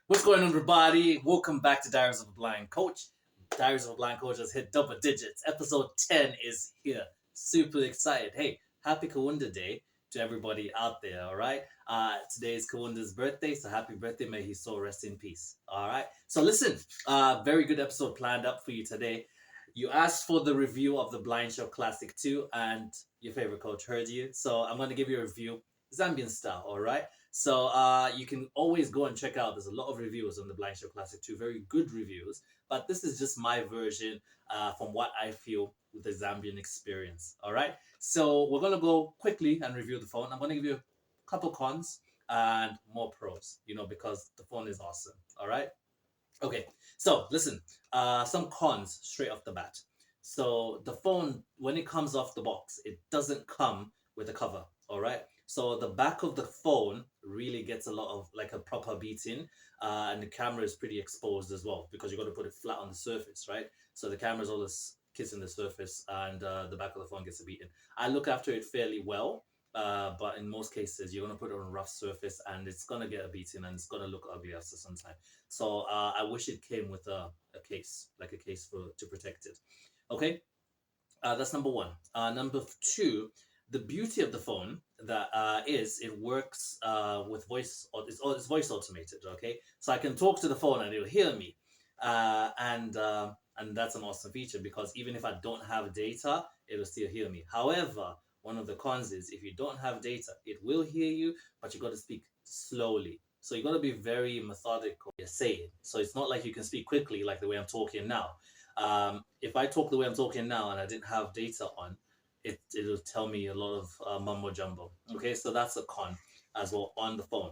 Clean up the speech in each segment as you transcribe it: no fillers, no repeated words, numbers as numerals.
What's going on, everybody? Welcome back to Diaries of a Blind Coach. Diaries of a Blind Coach has hit double digits. Episode 10 is here. Super excited. Hey, happy Kawunda Day to everybody out there, all right? Today is Kawunda's birthday, so happy birthday. May his soul rest in peace, all right? So listen, very good episode planned up for you today. You asked for the review of the Blindshell Classic 2, and your favorite coach heard you. So I'm going to give you a review, Zambian style, all right? So you can always go and check out. There's a lot of reviews on the Blindshell Classic 2, very good reviews. But this is just my version from what I feel with the Zambian experience. All right. So we're gonna go quickly and review the phone. I'm gonna give you a couple cons and more pros. Because the phone is awesome. All right. Okay. So listen. Some cons straight off the bat. So the phone, when it comes off the box, it doesn't come with a cover. All right. So the back of the phone really gets a lot of like a proper beating, and the camera is pretty exposed as well because you got to put it flat on the surface, right? So the camera's always kissing the surface, and the back of the phone gets a beating. I look after it fairly well, but in most cases you're gonna put it on a rough surface, and it's gonna get a beating, and it's gonna look ugly after some time. So I wish it came with a case, like a case for to protect it. Okay, that's number one. Number two, the beauty of the phone that is it works with voice. It's voice automated. Okay, so I can talk to the phone and it'll hear me, and that's an awesome feature because even if I don't have data, it'll still hear me. However, one of the cons is if you don't have data, it will hear you, but you got to speak slowly. So you got to be very methodical. You're saying so it's not like you can speak quickly like the way I'm talking now. If I talk the way I'm talking now and I didn't have data on, it'll tell me a lot of mumbo jumbo. Okay, so that's a con as well on the phone.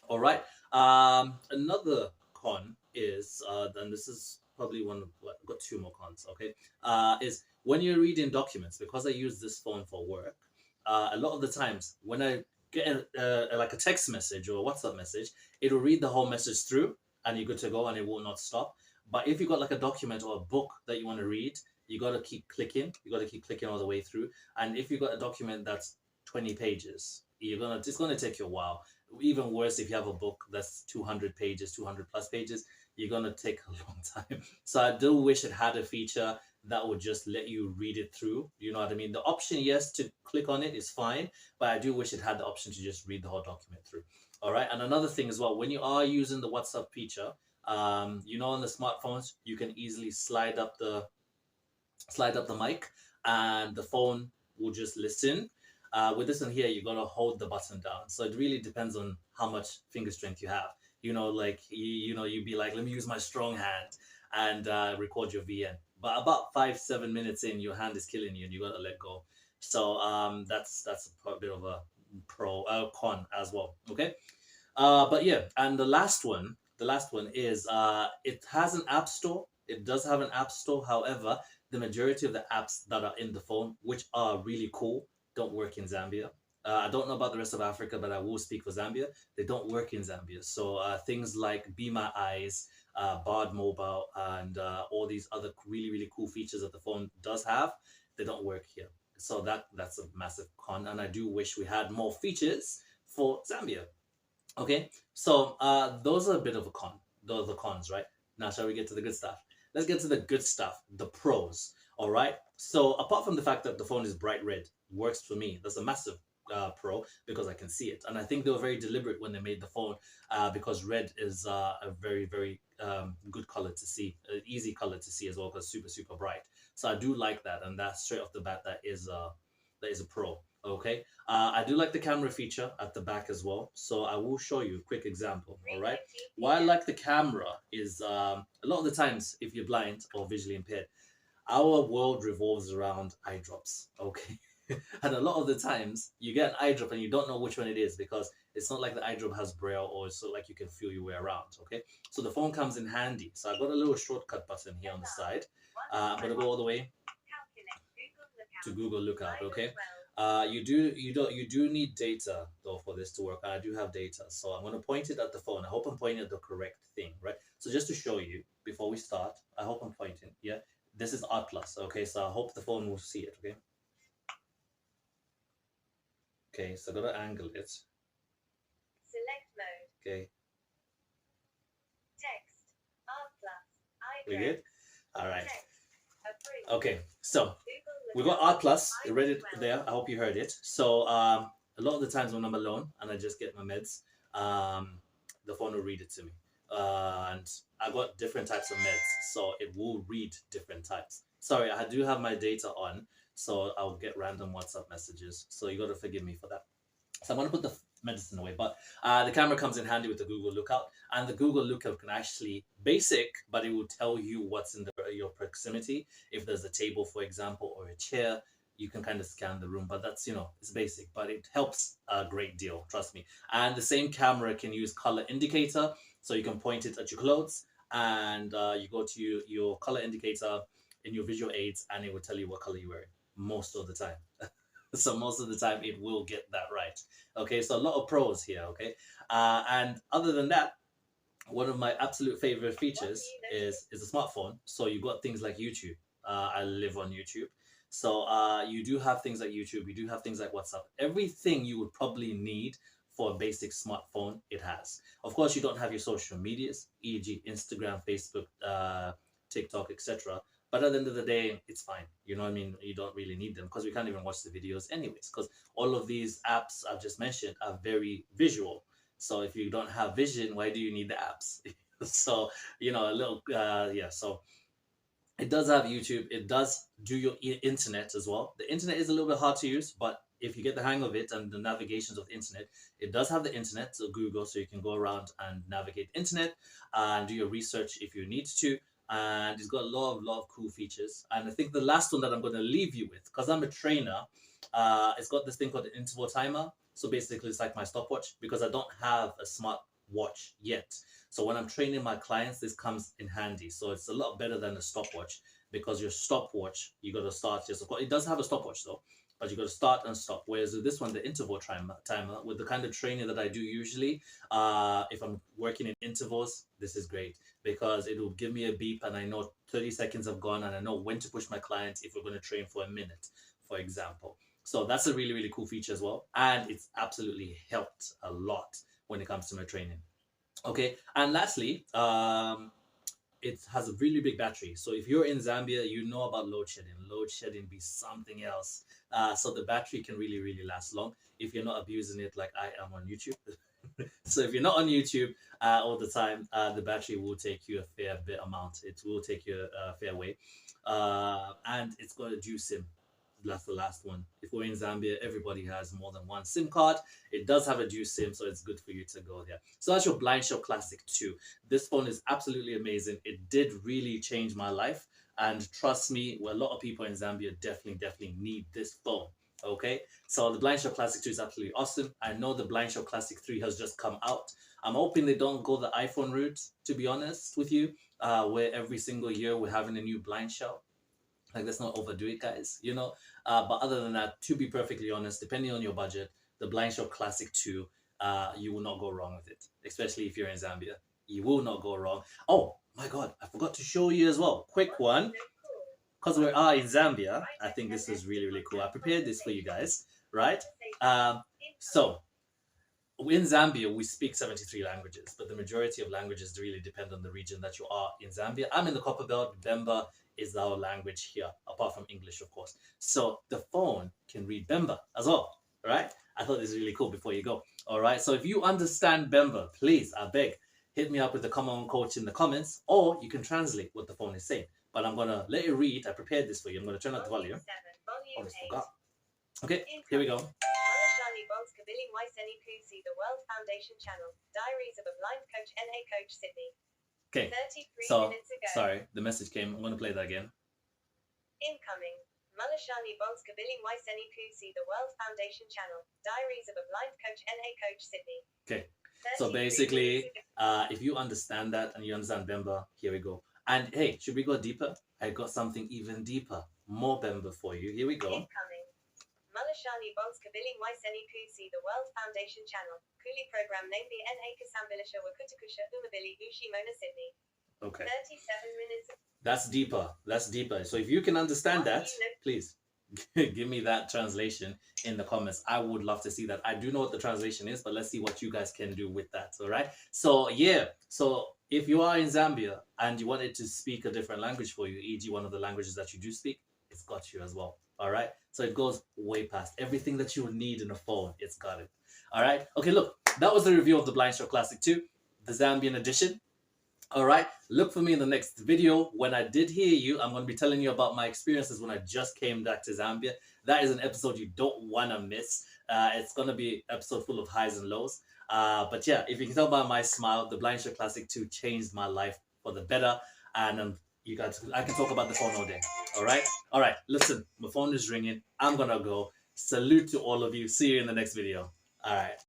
All right. Another con is, and this is probably one of, well, I've got two more cons. Okay, is when you're reading documents, because I use this phone for work. A lot of the times when I get like a text message or a WhatsApp message, it'll read the whole message through, and you're good to go, and it will not stop. But if you got like a document or a book that you want to read, you got to keep clicking. You got to keep clicking all the way through. And if you got a document that's 20 pages, it's gonna take you a while. Even worse, if you have a book that's 200 pages, 200 plus pages, you're gonna take a long time. So I do wish it had a feature that would just let you read it through. You know what I mean? The option, yes, to click on it is fine, but I do wish it had the option to just read the whole document through. All right. And another thing as well, when you are using the WhatsApp feature, on the smartphones, you can easily slide up the mic, and the phone will just listen. With this one here, you gotta hold the button down. So it really depends on how much finger strength you have. Like you'd be like, let me use my strong hand and record your VN. But about 5-7 minutes in, your hand is killing you, and you gotta let go. So that's a bit of a con as well. Okay. But yeah, and the last one is it has an app store. It does have an app store. However, the majority of the apps that are in the phone, which are really cool, don't work in Zambia. I don't know about the rest of Africa, but I will speak for Zambia. They don't work in Zambia. So things like Be My Eyes, Bard Mobile, and all these other really, really cool features that the phone does have, they don't work here. So that's a massive con. And I do wish we had more features for Zambia. Okay, so those are a bit of a con. Those are the cons, right? Now, shall we get to the good stuff? Let's get to the good stuff, the pros. All right. So apart from the fact that the phone is bright red, works for me. That's a massive pro because I can see it, and I think they were very deliberate when they made the phone because red is a very very good color to see, an easy color to see as well because super super bright. So I do like that, and that's straight off the bat that is a pro. Okay. I do like the camera feature at the back as well. So I will show you a quick example. All right. Why I like the camera is a lot of the times, if you're blind or visually impaired, our world revolves around eye drops. Okay. And a lot of the times you get an eye drop and you don't know which one it is because it's not like the eye drop has braille or it's not like you can feel your way around. Okay. So the phone comes in handy. So I've got a little shortcut button here on the side. I'm going to go all the way to Google Lookout. Okay. You do need data though for this to work. And I do have data, so I'm gonna point it at the phone. I hope I'm pointing at the correct thing, right? So just to show you before we start, I hope I'm pointing. Yeah, this is Atlas. Okay, so I hope the phone will see it. Okay. Okay, so I gotta angle it. Select mode. Okay. We good? All right. Okay, so we got R plus read it there. I hope you heard it. So a lot of the times when I'm alone and I just get my meds, the phone will read it to me. And I got different types of meds, so it will read different types. Sorry, I do have my data on, so I'll get random WhatsApp messages. So you got to forgive me for that. So I'm going to put the medicine away, but the camera comes in handy with the Google Lookout, and the Google Lookout can actually basic, but it will tell you what's in your proximity. If there's a table, for example, or a chair, you can kind of scan the room, but that's, it's basic, but it helps a great deal, trust me. And the same camera can use color indicator, so you can point it at your clothes, and you go to your color indicator in your visual aids, and it will tell you what color you're wearing most of the time. So most of the time it will get that right. Okay, so a lot of pros here. Okay, and other than that, one of my absolute favorite features is a smartphone. So you got things like YouTube. I live on YouTube, so you do have things like YouTube. You do have things like WhatsApp. Everything you would probably need for a basic smartphone, it has. Of course, you don't have your social medias, e.g., Instagram, Facebook, TikTok, etc. But at the end of the day, it's fine. You know what I mean? You don't really need them because we can't even watch the videos anyways. Because all of these apps I've just mentioned are very visual. So if you don't have vision, why do you need the apps? So, a little, yeah. So it does have YouTube. It does do your internet as well. The internet is a little bit hard to use, but if you get the hang of it and the navigations of the internet, it does have the internet, so Google, so you can go around and navigate the internet and do your research if you need to. And it's got a lot of cool features. And I think the last one that I'm going to leave you with, because I'm a trainer, it's got this thing called the interval timer. So basically, it's like my stopwatch because I don't have a smart watch yet. So when I'm training my clients, this comes in handy. So it's a lot better than a stopwatch because your stopwatch, you got to start just. It does have a stopwatch though, but you got to start and stop. Whereas with this one, the interval timer, with the kind of training that I do usually, if I'm working in intervals, this is great because it will give me a beep and I know 30 seconds have gone and I know when to push my clients if we're going to train for a minute, for example. So that's a really, really cool feature as well. And it's absolutely helped a lot when it comes to my training. Okay. And lastly, it has a really big battery. So if you're in Zambia, you know about load shedding. Load shedding be something else. So the battery can really, really last long if you're not abusing it like I am on YouTube. So if you're not on YouTube all the time, the battery will take you a fair bit amount. It will take you a fair way. And it's got a dual SIM. That's the last one. If we're in Zambia, everybody has more than one SIM card. It does have a dual SIM, so it's good for you to go there. So that's your Blindshell Classic 2. This phone is absolutely amazing. It did really change my life. And trust me, a lot of people in Zambia definitely need this phone. Okay, so the Blindshell Classic 2 is absolutely awesome. I know the Blindshell Classic 3 has just come out. I'm hoping they don't go the iPhone route, to be honest with you, where every single year we're having a new Blindshell. Like, let's not overdo it, guys, but other than that, to be perfectly honest, depending on your budget, the Blindshell Classic 2, you will not go wrong with it, especially if you're in Zambia. You will not go wrong. Oh my god, I forgot to show you as well, quick one, because we are in Zambia. I think this is really, really cool. I prepared this for you guys, right? So in Zambia, we speak 73 languages, but the majority of languages really depend on the region that you are in Zambia. I'm in the Copperbelt. Bemba is our language here, apart from English, of course. So the phone can read Bemba as well, right? I thought this was really cool before you go. All right, so if you understand Bemba, please, I beg, hit me up with the common coach in the comments, or you can translate what the phone is saying. But I'm going to let it read. I prepared this for you. I'm going to turn up the volume. Oh, I forgot. Okay, here we go. The World Foundation Channel. Diaries of a Blind Coach, NA Coach, Sydney. Okay, so, sorry, the message came. I'm going to play that again. Incoming. Malashani Bonskabili Waiseni Kusi, the World Foundation Channel. Diaries of a Blind Coach, NA Coach, Sydney. Okay, so basically, if you understand that and you understand Bemba, here we go. And hey, should we go deeper? I got something even deeper. More Bemba for you. Here we go. Incoming. Malashani Bonskabili Waiseni Kusi, the World Foundation Channel. Kuli program named the NA Kasambilisha Wakutukusha Umabili Ushi Mona Sydney. Okay. 37 minutes. That's deeper. That's deeper. So if you can understand that, please give me that translation in the comments. I would love to see that. I do know what the translation is, but let's see what you guys can do with that. All right. So yeah. So If you are in Zambia and you want it to speak a different language for you, e.g., one of the languages that you do speak, it's got you as well. All right. So it goes way past everything that you would need in a phone. It's got it. All right. Okay. Look, that was the review of the Blindshell Classic 2, the Zambian edition. All right. Look for me in the next video. When I did hear you, I'm going to be telling you about my experiences when I just came back to Zambia. That is an episode you don't want to miss. It's going to be an episode full of highs and lows. But yeah, if you can tell by my smile, the Blindshell Classic 2 changed my life for the better. And you guys, I can talk about the phone all day. All right. All right. Listen, my phone is ringing. I'm going to go. Salute to all of you. See you in the next video. All right.